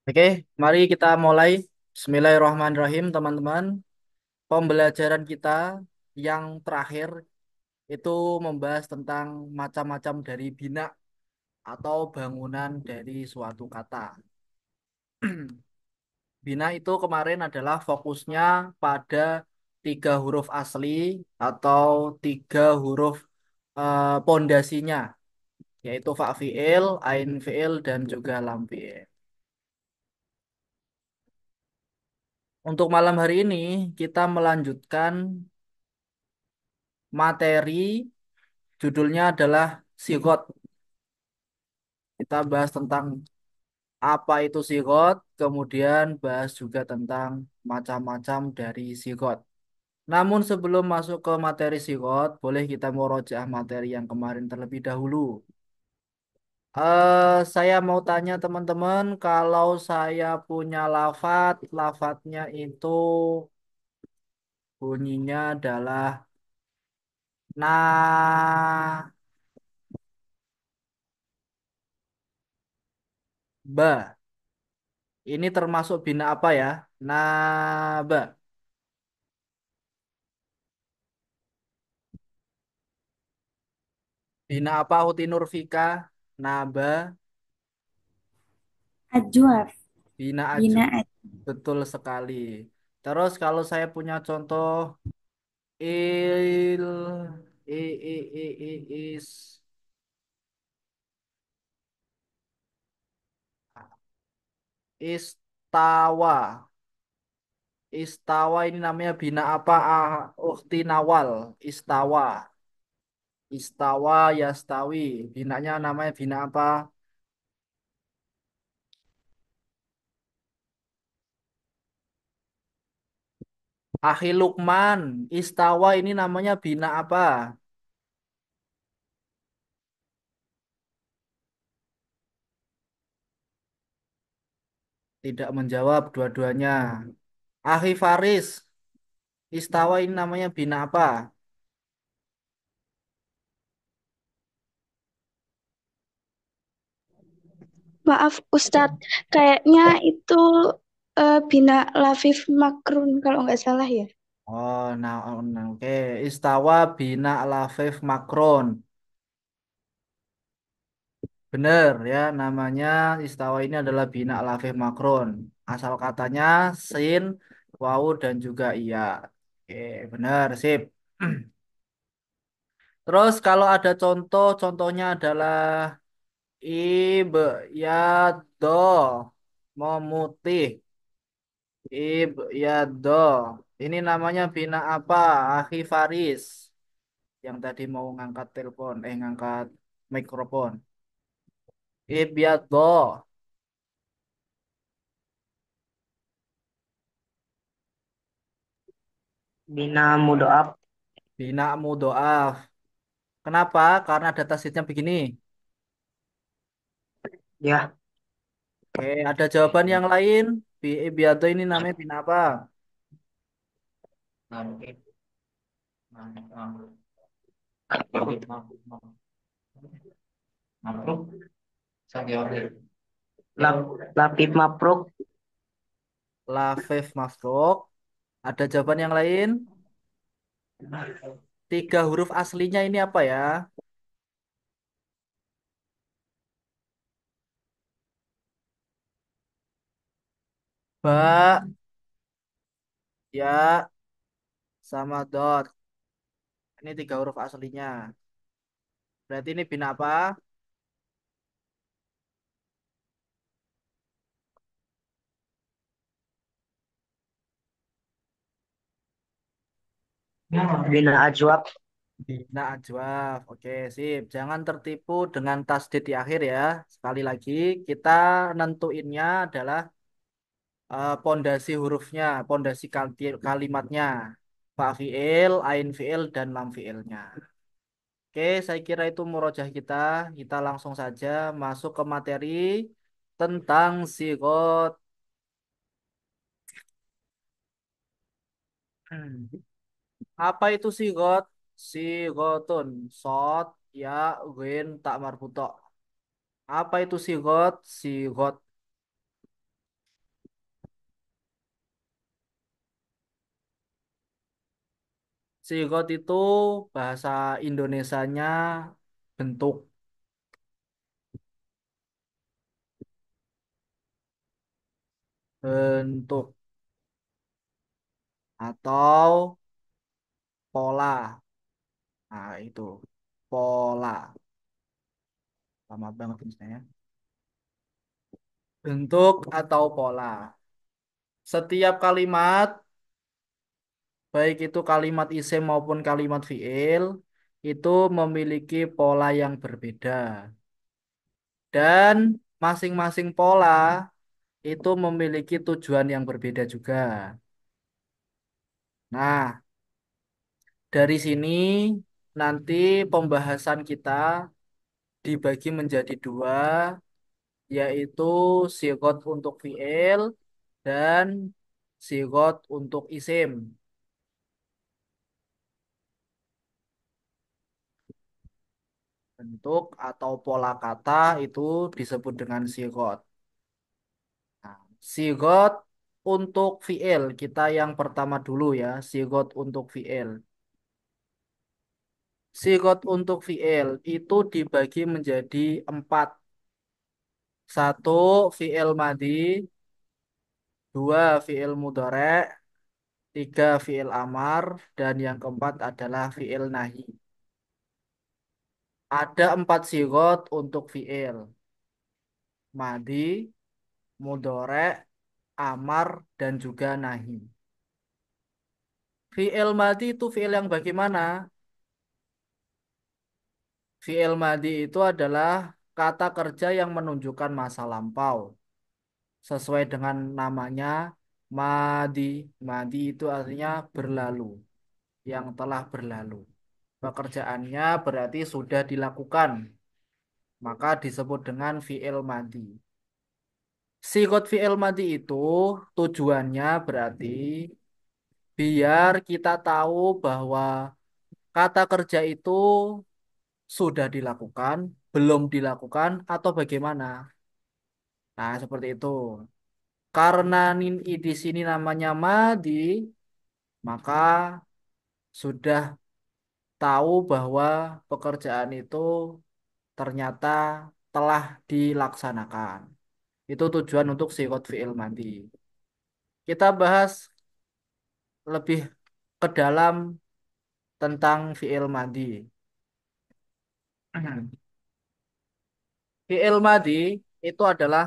Oke, mari kita mulai. Bismillahirrahmanirrahim, teman-teman. Pembelajaran kita yang terakhir itu membahas tentang macam-macam dari bina atau bangunan dari suatu kata. Bina itu kemarin adalah fokusnya pada tiga huruf asli atau tiga huruf pondasinya, yaitu fa fiil, ain fiil, dan juga lam fiil. Untuk malam hari ini kita melanjutkan materi judulnya adalah sigot. Kita bahas tentang apa itu sigot, kemudian bahas juga tentang macam-macam dari sigot. Namun sebelum masuk ke materi sigot, boleh kita murojaah materi yang kemarin terlebih dahulu. Saya mau tanya teman-teman, kalau saya punya lafat, lafadznya itu bunyinya adalah ba. Ini termasuk bina apa ya? Naba. Bina apa Uti Nurfika? Naba. Ajwaf, Bina aju. bina Betul sekali. Terus kalau saya punya contoh il is istawa. Istawa ini namanya bina apa? Ukti Nawal. Istawa. Istawa yastawi. Binanya namanya bina apa? Akhi Lukman. Istawa ini namanya bina apa? Tidak menjawab dua-duanya. Akhi Faris. Istawa ini namanya bina apa? Maaf Ustadz, kayaknya itu bina Lafif Makrun kalau nggak salah ya. Oh, nah, oke. Istawa bina lafif makron. Bener ya, namanya istawa ini adalah bina lafif makron. Asal katanya sin, wawu, dan juga iya. Oke, bener, sip. Terus kalau ada contoh, contohnya adalah ibe, ya, do, memutih. Ya do. Ini namanya bina apa? Akhi Faris. Yang tadi mau ngangkat telepon, ngangkat mikrofon. Ibyado. Bina mudoab. Bina mudoaf. Kenapa? Karena data sheetnya begini. Ya, Oke, ada jawaban yang lain. Ibyado ini namanya bina apa? lapip mapruk. Lafif mafruk. Ada jawaban yang lain. Tiga huruf aslinya ini apa ya? Ba, ya, sama dot. Ini tiga huruf aslinya. Berarti ini bina apa? Bina ajwab. Bina ajwaf. Oke, sip. Jangan tertipu dengan tasdid di akhir ya. Sekali lagi, kita nentuinnya adalah pondasi hurufnya, pondasi kalimatnya. Fa fiil, ain fiil, dan lam fiilnya. Oke, saya kira itu murojaah kita. Kita langsung saja masuk ke materi tentang sigot. Apa itu sigot? Sigotun. Sot, ya, ghin, tak marbuto. Apa itu sigot? Sigot Sigot itu bahasa Indonesianya bentuk, bentuk atau pola. Nah, itu pola. Lama banget misalnya. Bentuk atau pola. Setiap kalimat, baik itu kalimat isim maupun kalimat fiil, itu memiliki pola yang berbeda. Dan masing-masing pola itu memiliki tujuan yang berbeda juga. Nah, dari sini nanti pembahasan kita dibagi menjadi dua, yaitu sigot untuk fiil dan sigot untuk isim. Bentuk atau pola kata itu disebut dengan sigot. Nah, sigot untuk fiil, kita yang pertama dulu ya, sigot untuk fiil. Sigot untuk fiil itu dibagi menjadi empat. Satu, fiil madi. Dua, fiil mudhari. Tiga, fiil amar. Dan yang keempat adalah fiil nahi. Ada empat sigot untuk fiil. Madi, mudhari, amar, dan juga nahi. Fiil madi itu fiil yang bagaimana? Fiil madi itu adalah kata kerja yang menunjukkan masa lampau. Sesuai dengan namanya, madi. Madi itu artinya berlalu, yang telah berlalu. Pekerjaannya berarti sudah dilakukan, maka disebut dengan fiil madi. Sigot fiil madi itu tujuannya berarti biar kita tahu bahwa kata kerja itu sudah dilakukan, belum dilakukan, atau bagaimana. Nah, seperti itu. Karena di sini namanya madi, maka sudah tahu bahwa pekerjaan itu ternyata telah dilaksanakan. Itu tujuan untuk sigot fi'il madi. Kita bahas lebih ke dalam tentang fi'il madi. Fi'il madi itu adalah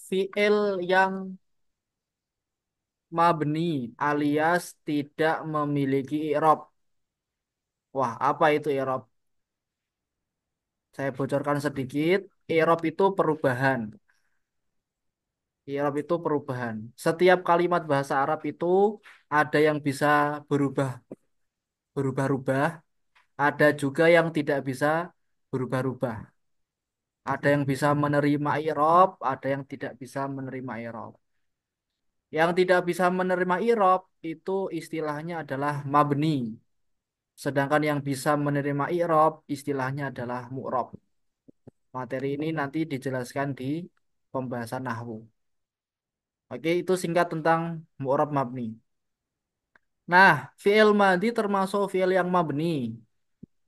fi'il yang mabni alias tidak memiliki i'rab. Wah, apa itu i'rab? Saya bocorkan sedikit. I'rab itu perubahan. I'rab itu perubahan. Setiap kalimat bahasa Arab itu ada yang bisa berubah, berubah-ubah, ada juga yang tidak bisa berubah-ubah. Ada yang bisa menerima i'rab, ada yang tidak bisa menerima i'rab. Yang tidak bisa menerima i'rab itu istilahnya adalah mabni. Sedangkan yang bisa menerima i'rab istilahnya adalah mu'rab. Materi ini nanti dijelaskan di pembahasan nahwu. Oke, itu singkat tentang mu'rab mabni. Nah, fi'il madi termasuk fi'il yang mabni.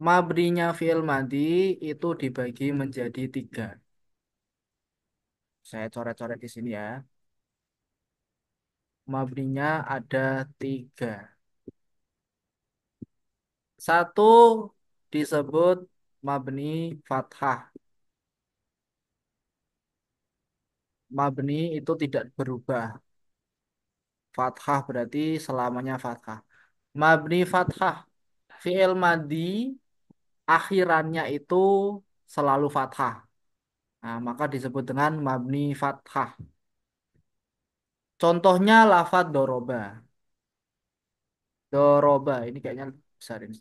Mabninya fi'il madi itu dibagi menjadi tiga. Saya coret-coret di sini ya. Mabninya ada tiga. Satu disebut mabni fathah. Mabni itu tidak berubah. Fathah berarti selamanya fathah. Mabni fathah. Fi'il madi akhirannya itu selalu fathah. Nah, maka disebut dengan mabni fathah. Contohnya lafadz doroba. Doroba ini kayaknya besar ini.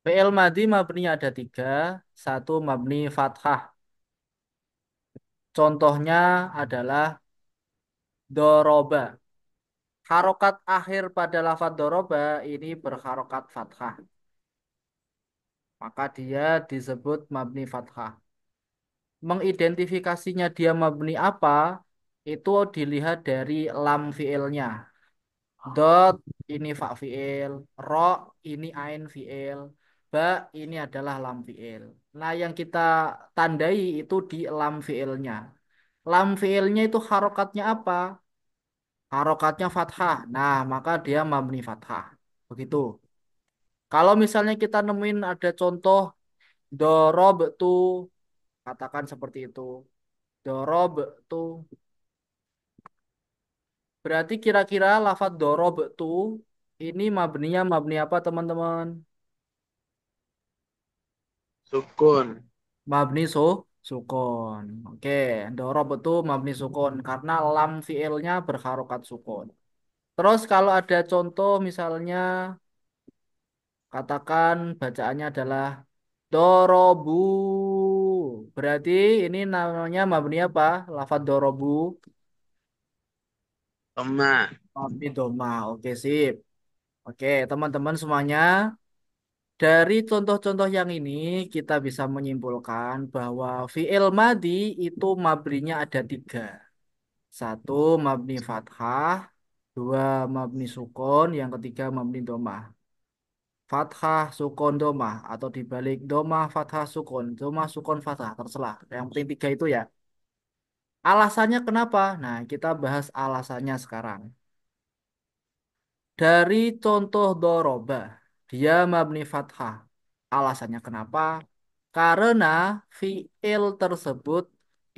Fi'il madhi mabninya ada tiga. Satu mabni fathah. Contohnya adalah doroba. Harokat akhir pada lafadz doroba ini berharokat fathah. Maka dia disebut mabni fathah. Mengidentifikasinya dia mabni apa, itu dilihat dari lam fi'ilnya. Dot ini fa fi'il, ro ini ain fi'il, ba ini adalah lam fi'il. Nah, yang kita tandai itu di lam fi'ilnya. Lam fi'ilnya itu harokatnya apa? Harokatnya fathah. Nah, maka dia mabni fathah. Begitu. Kalau misalnya kita nemuin ada contoh dorob tuh, katakan seperti itu. Dorob tuh. Berarti kira-kira lafadz dorob tuh ini mabninya mabni apa teman-teman? Sukun. Mabni sukun. Oke, dorob itu mabni sukun karena lam fiilnya berharokat sukun. Terus kalau ada contoh misalnya katakan bacaannya adalah dorobu. Berarti ini namanya mabni apa? Lafadz dorobu. Toma. Mabni doma. Oke, sip. Oke, teman-teman semuanya. Dari contoh-contoh yang ini kita bisa menyimpulkan bahwa fi'il madi itu mabninya ada tiga. Satu mabni fathah, dua mabni sukun, yang ketiga mabni domah. Fathah, sukun, domah atau dibalik domah, fathah, sukun, domah, sukun, fathah terserah. Yang penting tiga itu ya. Alasannya kenapa? Nah, kita bahas alasannya sekarang. Dari contoh doroba, dia mabni fathah. Alasannya kenapa? Karena fiil tersebut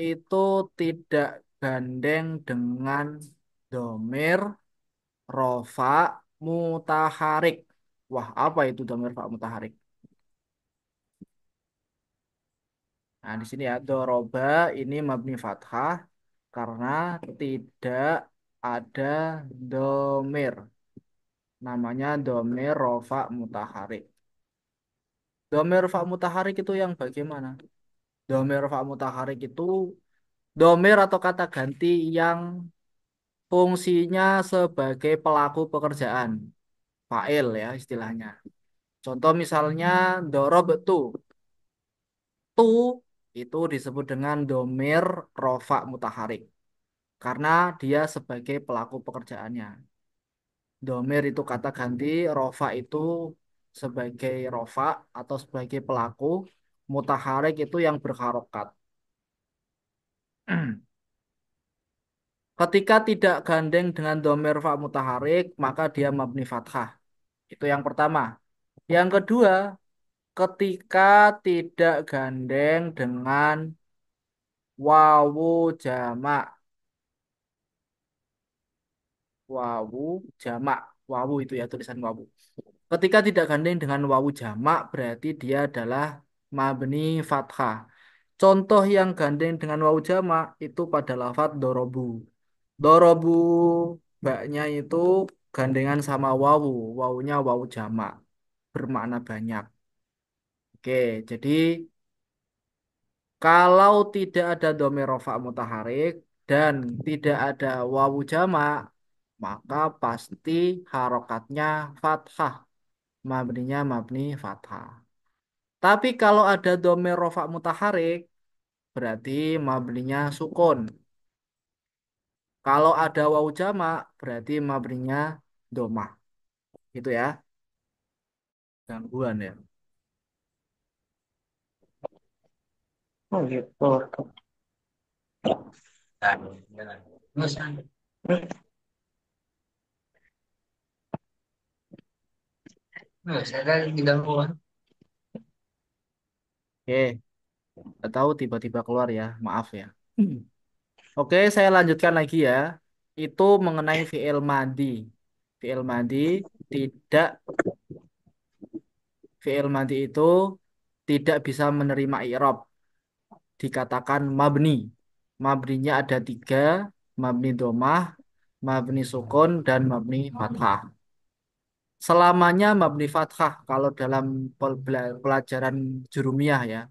itu tidak gandeng dengan domir rofa mutaharik. Wah, apa itu domir rofa mutaharik? Nah, di sini ya, doroba ini mabni fathah karena tidak ada domir. Namanya domir rofa mutaharik. Domir rofa mutaharik itu yang bagaimana? Domir rofa mutaharik itu domir atau kata ganti yang fungsinya sebagai pelaku pekerjaan, fa'il ya istilahnya. Contoh misalnya dorob tu itu disebut dengan domir rofa mutaharik karena dia sebagai pelaku pekerjaannya. Domir itu kata ganti, rofa itu sebagai rofa atau sebagai pelaku, mutaharik itu yang berharokat. Ketika tidak gandeng dengan domir fa mutaharik, maka dia mabni fathah. Itu yang pertama. Yang kedua, ketika tidak gandeng dengan wawu jamak. Wawu jamak. Wawu itu ya tulisan wawu. Ketika tidak gandeng dengan wawu jamak, berarti dia adalah mabni fathah. Contoh yang gandeng dengan wawu jamak itu pada lafadz dorobu. Dorobu baknya itu gandengan sama wawu. Wawunya wawu jamak. Bermakna banyak. Oke, jadi kalau tidak ada domir rofa mutaharik dan tidak ada wawu jamak, maka pasti harokatnya fathah. Mabninya mabni fathah. Tapi kalau ada domir rofa mutaharik, berarti mabninya sukun. Kalau ada wawu jamak, berarti mabninya domah. Gitu ya. Gangguan ya. Oh gitu. Terus, saya kan diganggu kan. Oke, nggak tahu tiba-tiba keluar ya. Maaf ya. Oke, saya lanjutkan lagi ya. Itu mengenai fi'il madi. Fi'il madi tidak fi'il madi itu tidak bisa menerima i'rab. Dikatakan mabni. Mabninya ada tiga, mabni domah, mabni sukun, dan mabni fathah. Selamanya mabni fathah kalau dalam pelajaran jurumiyah ya.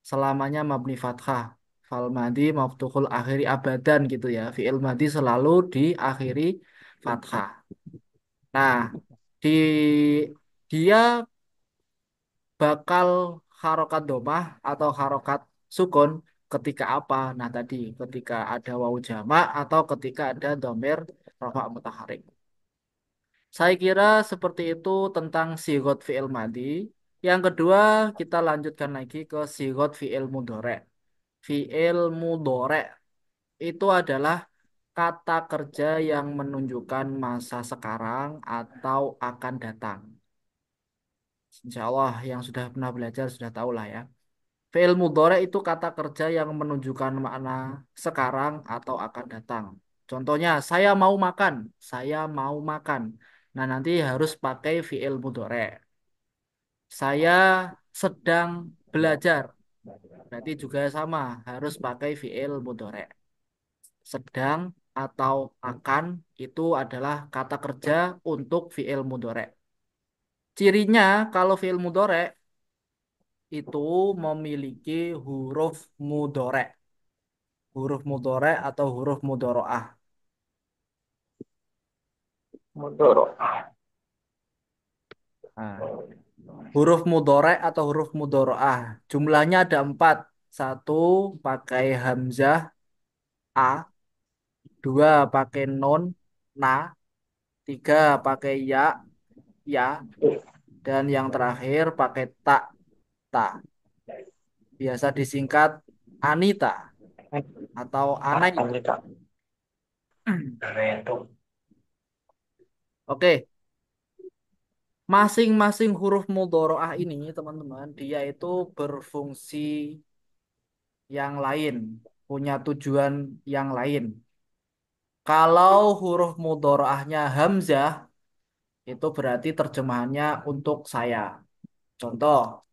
Selamanya mabni fathah. Fal madi maftuhul akhiri abadan gitu ya. Fi'il madi selalu diakhiri fathah. Nah, di dia bakal harokat domah atau harokat sukun ketika apa? Nah, tadi ketika ada wawu jamak atau ketika ada domir rafa mutaharik. Saya kira seperti itu tentang sigot fi'il madi. Yang kedua, kita lanjutkan lagi ke sigot fi'il mudhore. Fi'il mudhore itu adalah kata kerja yang menunjukkan masa sekarang atau akan datang. Insya Allah yang sudah pernah belajar sudah tahu lah ya. Fi'il mudhore itu kata kerja yang menunjukkan makna sekarang atau akan datang. Contohnya, saya mau makan. Saya mau makan. Nah, nanti harus pakai fi'il mudhore. Saya sedang belajar. Berarti juga sama, harus pakai fi'il mudhore. Sedang atau akan itu adalah kata kerja untuk fi'il mudhore. Cirinya kalau fi'il mudhore itu memiliki huruf mudhore. Huruf mudhore atau huruf mudhoro'ah. Mudoro. Nah, huruf mudhore atau huruf mudhoro'ah. Jumlahnya ada 4. Satu pakai hamzah A. Dua pakai nun na. Tiga pakai ya ya. Dan yang terakhir pakai ta ta. Biasa disingkat Anita atau Anaita. Anita. Keren tuh. Oke, masing-masing huruf mudhoro'ah ini teman-teman dia itu berfungsi yang lain, punya tujuan yang lain. Kalau huruf mudhoro'ahnya hamzah, itu berarti terjemahannya untuk saya. Contoh,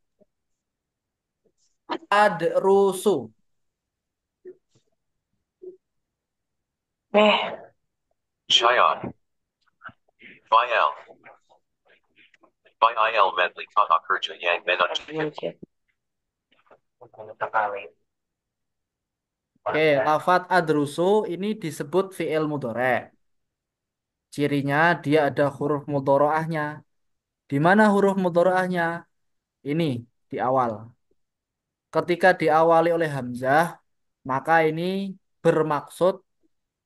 adrusu. Eh, Shayan. Bayal. Bayal medli kata kerja yang menunjukkan. Oke, lafat adrusu ini disebut fi'il mudhore'. Cirinya dia ada huruf mudhoro'ahnya. Di mana huruf mudhoro'ahnya? Ini di awal. Ketika diawali oleh hamzah, maka ini bermaksud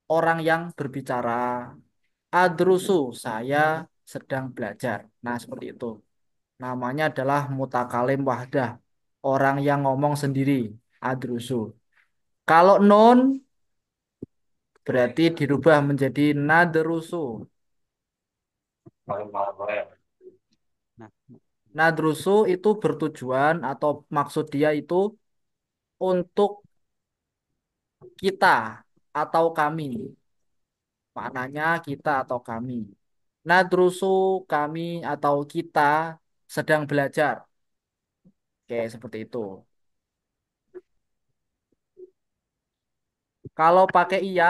orang yang berbicara. Adrusu, saya sedang belajar. Nah, seperti itu. Namanya adalah mutakalim wahdah. Orang yang ngomong sendiri. Adrusu. Kalau nun, berarti dirubah menjadi nadrusu. Nadrusu itu bertujuan atau maksud dia itu untuk kita atau kami. Maknanya kita atau kami. Nadrusu kami atau kita sedang belajar. Oke, seperti itu. Kalau pakai iya,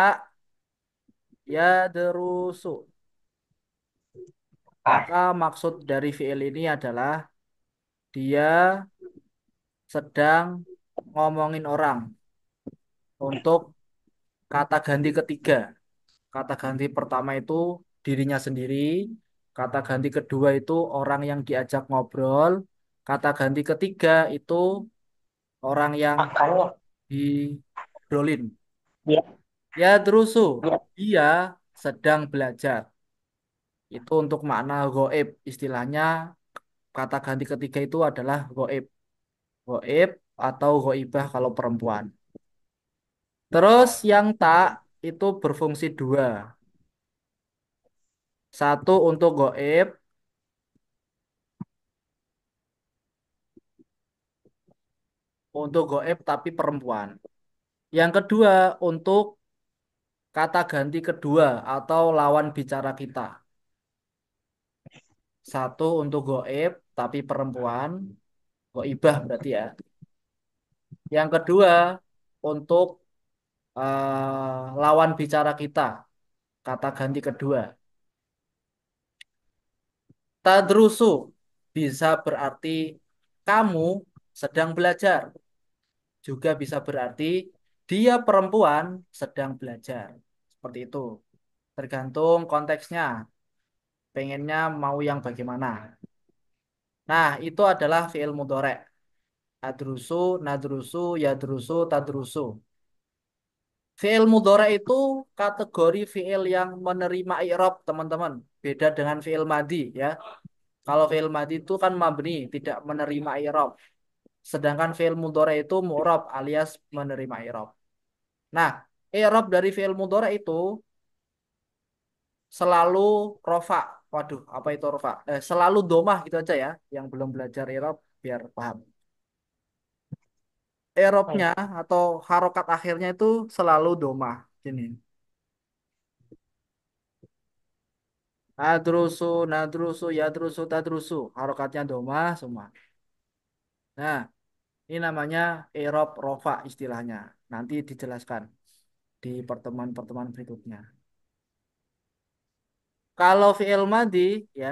ya derusu. Maka maksud dari fi'il ini adalah dia sedang ngomongin orang untuk kata ganti ketiga. Kata ganti pertama itu dirinya sendiri. Kata ganti kedua itu orang yang diajak ngobrol. Kata ganti ketiga itu orang yang makanya diobrolin. dia Ya terusu, dia dia sedang belajar. Itu untuk makna goib. Istilahnya kata ganti ketiga itu adalah goib. Goib atau goibah kalau perempuan. Terus yang tak itu berfungsi dua. Satu untuk goib, untuk goib tapi perempuan. Yang kedua untuk kata ganti kedua atau lawan bicara kita. Satu untuk goib tapi perempuan, goibah berarti ya. Yang kedua untuk lawan bicara kita, kata ganti kedua. Tadrusu bisa berarti kamu sedang belajar. Juga bisa berarti dia perempuan sedang belajar. Seperti itu. Tergantung konteksnya. Pengennya mau yang bagaimana. Nah, itu adalah fi'il mudhari'. Adrusu, nadrusu, yadrusu, tadrusu. Fi'il mudhari' itu kategori fi'il yang menerima i'rab, teman-teman. Beda dengan fi'il madhi ya. Kalau fi'il madhi itu kan mabni, tidak menerima i'rab. Sedangkan fi'il mudhari' itu mu'rab alias menerima i'rab. Nah, i'rab dari fi'il mudhari' itu selalu rofa. Waduh, apa itu rofa? Selalu domah gitu aja ya. Yang belum belajar i'rab biar paham. I'rabnya atau harokat akhirnya itu selalu domah. Gini. Adrusu, nadrusu, yadrusu, tadrusu. Harokatnya domah semua. Nah, ini namanya i'rab rofa istilahnya. Nanti dijelaskan di pertemuan-pertemuan berikutnya. Kalau fi'il madhi ya,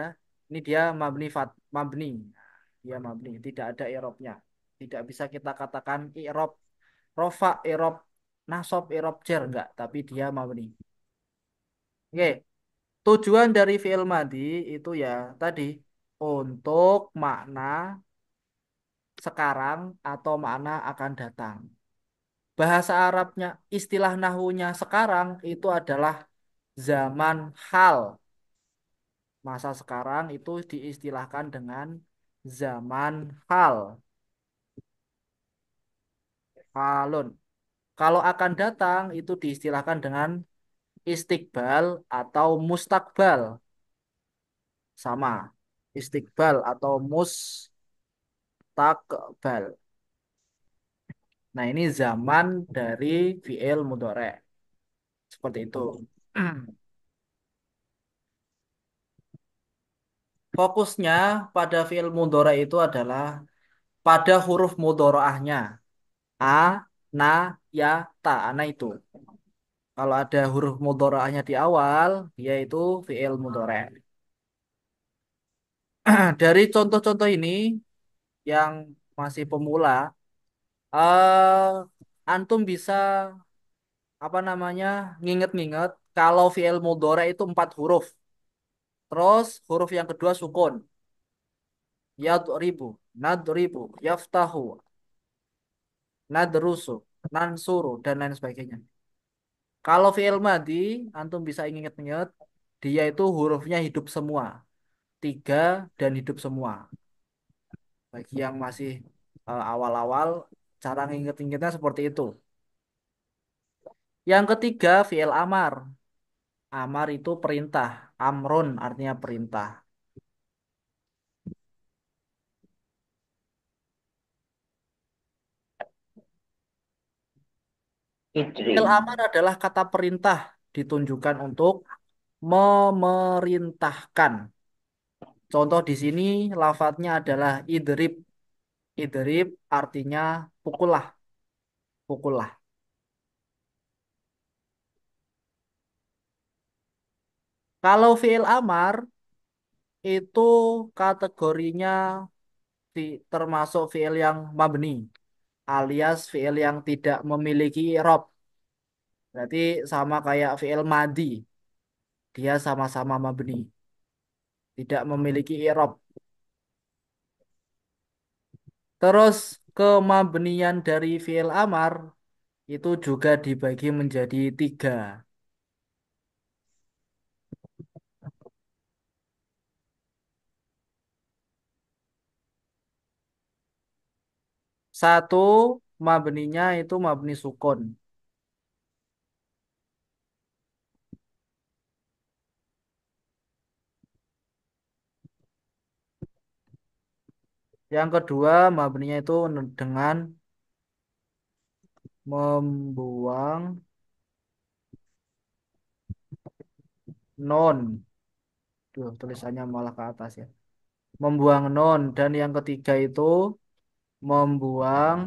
ini dia mabni mabni. Dia mabni, tidak ada i'rabnya. Tidak bisa kita katakan i'rab rofa, i'rab nasab, i'rab jar enggak, tapi dia mabni. Oke, tujuan dari fi'il madhi itu ya tadi untuk makna sekarang atau makna akan datang. Bahasa Arabnya, istilah nahunya sekarang itu adalah zaman hal. Masa sekarang itu diistilahkan dengan zaman hal. Halun. Kalau akan datang itu diistilahkan dengan istiqbal atau mustakbal. Sama. Istiqbal atau mustakbal. Nah, ini zaman dari fi'il mudhari'. Seperti itu. Fokusnya pada fi'il mudhari' itu adalah pada huruf mudhari'ahnya. A, na, ya, ta. Nah itu. Kalau ada huruf mudhari'ahnya di awal, yaitu fi'il mudhari'. Dari contoh-contoh ini yang masih pemula, antum bisa apa namanya nginget-nginget kalau fi'il mudhari' itu 4 huruf. Terus huruf yang kedua sukun. Yadribu, nadribu, yaftahu, nadrusu, nansuru, dan lain sebagainya. Kalau fi'il madhi, antum bisa ingat-ingat, dia itu hurufnya hidup semua. 3 dan hidup semua. Bagi yang masih awal-awal, cara nginget-ingetnya seperti itu. Yang ketiga, fi'il amar. Amar itu perintah. Amrun artinya perintah. Fi'il Idris. amar adalah kata perintah ditunjukkan untuk memerintahkan. Contoh di sini lafadznya adalah idrib. Idrib artinya pukullah, pukullah. Kalau fi'il amar itu kategorinya termasuk fi'il yang mabni alias fi'il yang tidak memiliki i'rab. Berarti sama kayak fi'il madi, dia sama-sama mabni, tidak memiliki i'rab. Terus kemabnian dari fi'il amar itu juga dibagi menjadi 3. Satu, mabninya itu mabni sukun. Yang kedua, mabninya itu dengan membuang non. Tuh, tulisannya malah ke atas ya. Membuang non. Dan yang ketiga itu membuang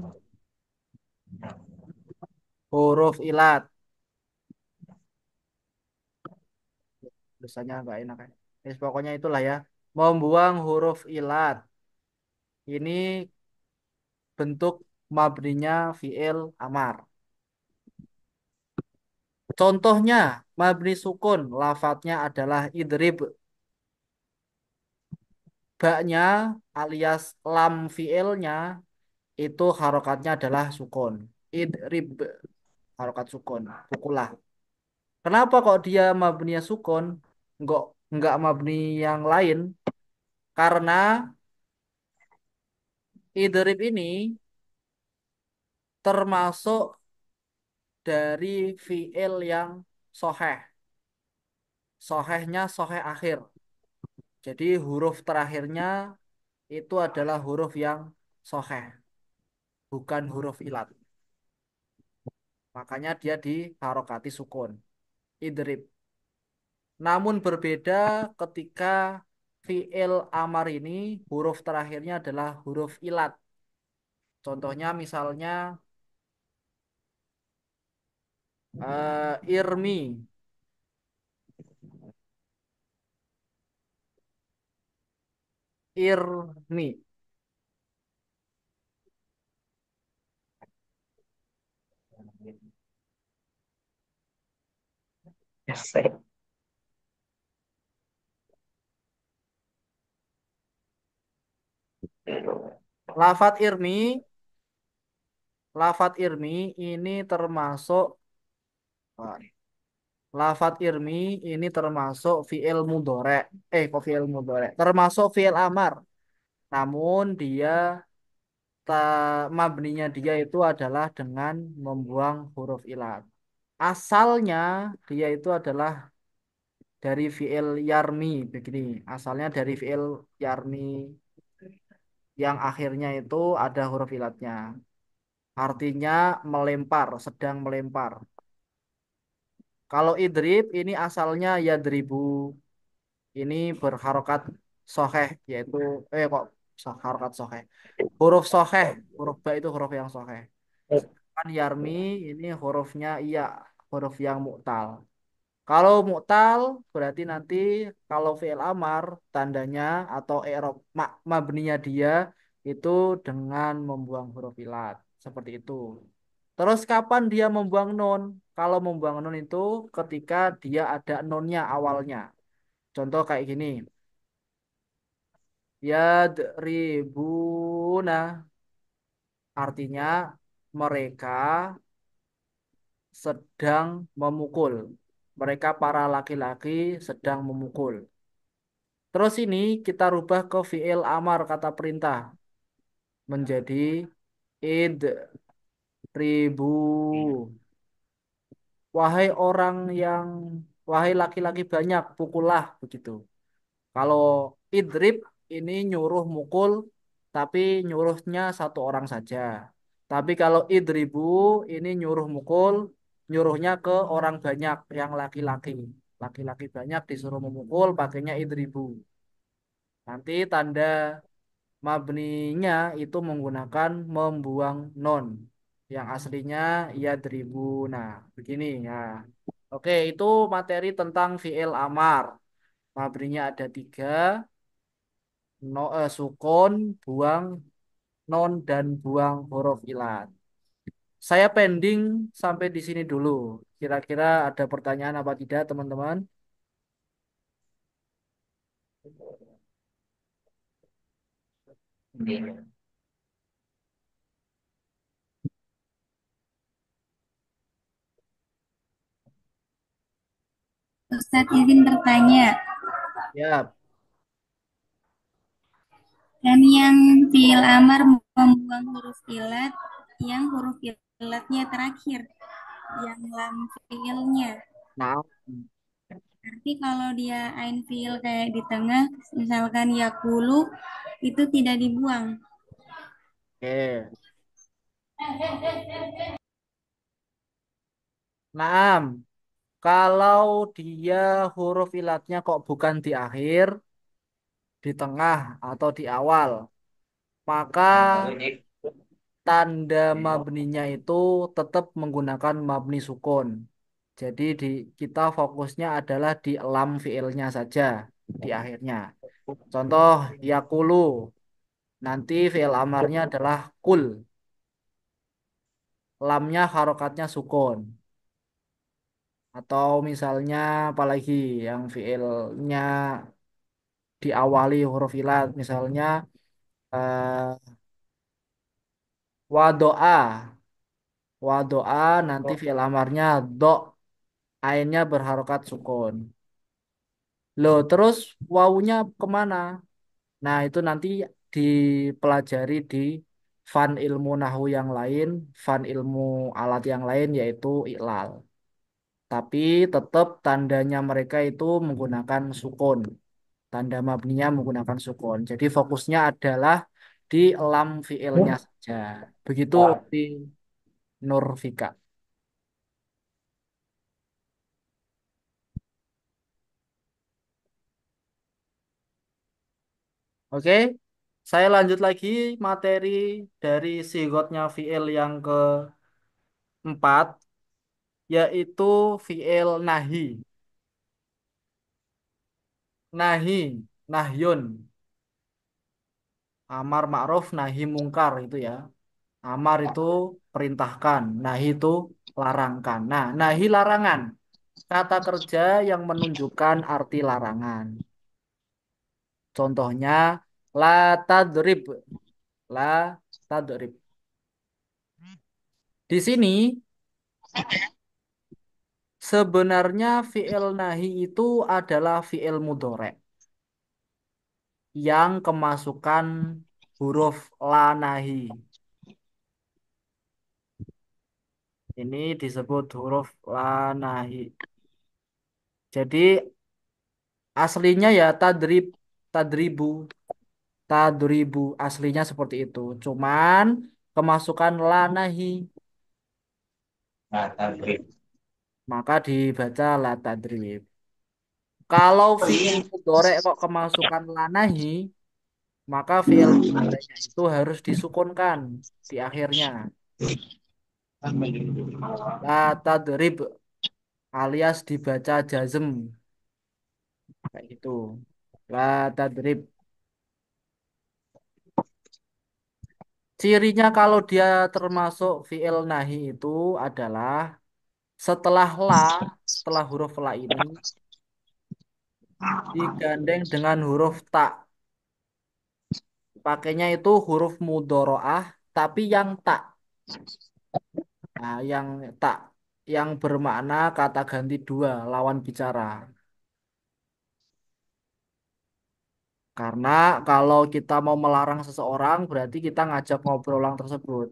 huruf ilat. Tulisannya nggak enak ya. Pokoknya itulah ya. Membuang huruf ilat. Ini bentuk mabninya fi'il amar. Contohnya, mabni sukun. Lafadznya adalah idrib. Baknya alias lam fi'ilnya itu harokatnya adalah sukun. Idrib. Harokat sukun. Pukullah. Kenapa kok dia mabninya sukun? Enggak, enggak mabni yang lain. Karena idrib ini termasuk dari fiil yang soheh. Sohehnya soheh akhir. Jadi huruf terakhirnya itu adalah huruf yang soheh. Bukan huruf ilat. Makanya dia diharokati sukun. Idrib. Namun berbeda ketika fiil amar ini huruf terakhirnya adalah huruf ilat. Contohnya misalnya irmi. Irmi. Yes. Lafat irmi ini termasuk lafat irmi ini termasuk fiil mudhore. Kok fiil mudhore? Termasuk fiil amar. Namun dia mabninya dia itu adalah dengan membuang huruf ilat. Asalnya dia itu adalah dari fiil yarmi begini. Asalnya dari fiil yarmi yang akhirnya itu ada huruf ilatnya. Artinya melempar, sedang melempar. Kalau idrib ini asalnya yadribu. Ini berharokat soheh yaitu kok harokat soheh. Huruf soheh, huruf ba itu huruf yang soheh. Sedangkan yarmi ini hurufnya iya, huruf yang mu'tal. Kalau mu'tal berarti nanti kalau fi'il amar tandanya atau i'rab mabninya dia itu dengan membuang huruf ilat. Seperti itu. Terus kapan dia membuang nun? Kalau membuang nun itu ketika dia ada nunnya awalnya. Contoh kayak gini. Yadribuna artinya mereka sedang memukul. Mereka para laki-laki sedang memukul. Terus ini kita rubah ke fiil amar kata perintah menjadi idribu. Wahai orang yang wahai laki-laki banyak pukullah begitu. Kalau idrib ini nyuruh mukul tapi nyuruhnya satu orang saja. Tapi kalau idribu ini nyuruh mukul nyuruhnya ke orang banyak yang laki-laki. Laki-laki banyak disuruh memukul pakainya idribu. Nanti tanda mabninya itu menggunakan membuang non. Yang aslinya yadribu. Nah, begini ya. Oke, itu materi tentang fiil amar. Mabninya ada tiga. No, sukun, buang non, dan buang huruf ilat. Saya pending sampai di sini dulu. Kira-kira ada pertanyaan apa tidak, teman-teman? Ustadz izin bertanya, Ya, kan yang fiil amar membuang huruf ilat, yang huruf ilatnya terakhir, yang lam fiilnya. nah, Berarti kalau dia ain fiil kayak di tengah, misalkan yakulu, itu tidak dibuang. oke. Naam, kalau dia huruf ilatnya kok bukan di akhir, di tengah atau di awal, maka tanda mabninya itu tetap menggunakan mabni sukun. Jadi kita fokusnya adalah di lam fiilnya saja di akhirnya. Contoh yakulu. Nanti fi'il amarnya adalah kul. Lamnya harokatnya sukun. Atau misalnya apalagi yang fi'ilnya diawali huruf ilat. Misalnya wadoa. Wadoa nanti fi'il amarnya do. Ainnya berharokat sukun. Loh, terus wawunya kemana? Nah, itu nanti dipelajari di fan ilmu nahu yang lain, fan ilmu alat yang lain yaitu iklal. Tapi tetap tandanya mereka itu menggunakan sukun. Tanda mabninya menggunakan sukun. Jadi fokusnya adalah di lam fiilnya saja. Begitu di Nurfika. Oke, saya lanjut lagi materi dari sigotnya fiil yang keempat, yaitu fiil nahi. Nahi, nahyun, amar ma'ruf, nahi mungkar itu ya. Amar itu perintahkan, nahi itu larangkan. Nah, nahi larangan, kata kerja yang menunjukkan arti larangan. Contohnya, la tadrib, la tadrib. Di sini sebenarnya fiil nahi itu adalah fiil mudhari yang kemasukan huruf la nahi. Ini disebut huruf la nahi. Jadi aslinya ya tadribu, tadribu aslinya seperti itu. Cuman kemasukan la nahi, maka dibaca la tadrib. Kalau fiil mudhari kok kemasukan la nahi, maka fiil mudhari'nya itu harus disukunkan di akhirnya. La tadrib alias dibaca jazm kayak gitu. La tadrib. Cirinya kalau dia termasuk fiil nahi itu adalah setelah la, setelah huruf la ini digandeng dengan huruf ta. Pakainya itu huruf mudhoroah tapi yang tak. Nah, yang tak yang bermakna kata ganti dua, lawan bicara. Karena kalau kita mau melarang seseorang berarti kita ngajak ngobrol orang tersebut.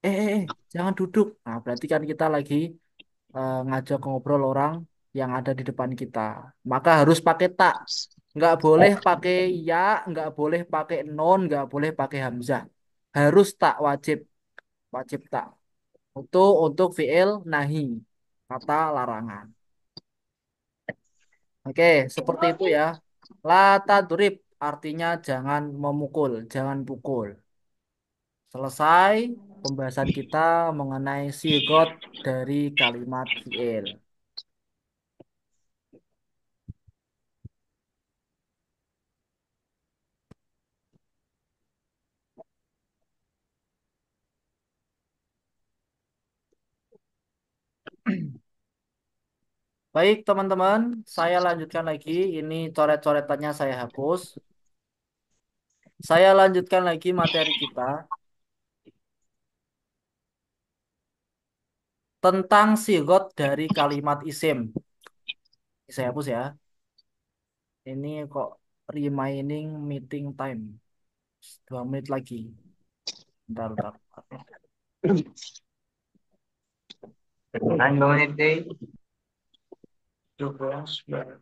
Eh, jangan duduk. Nah, berarti kan kita lagi ngajak ngobrol orang yang ada di depan kita. Maka harus pakai tak. Nggak boleh pakai ya, nggak boleh pakai non, nggak boleh pakai hamzah. Harus tak wajib, wajib tak. Untuk fiil nahi, kata larangan. Oke, seperti itu ya. La tadrib artinya jangan memukul, jangan pukul. Selesai pembahasan kita mengenai sigot dari kalimat fiil. Baik, teman-teman, saya lanjutkan lagi. Ini coret-coretannya saya hapus. Saya lanjutkan lagi materi kita tentang sigot dari kalimat isim. Saya hapus ya. Ini kok remaining meeting time. 2 menit lagi. Bentar, bentar. Berkenan banget deh. 12 menit.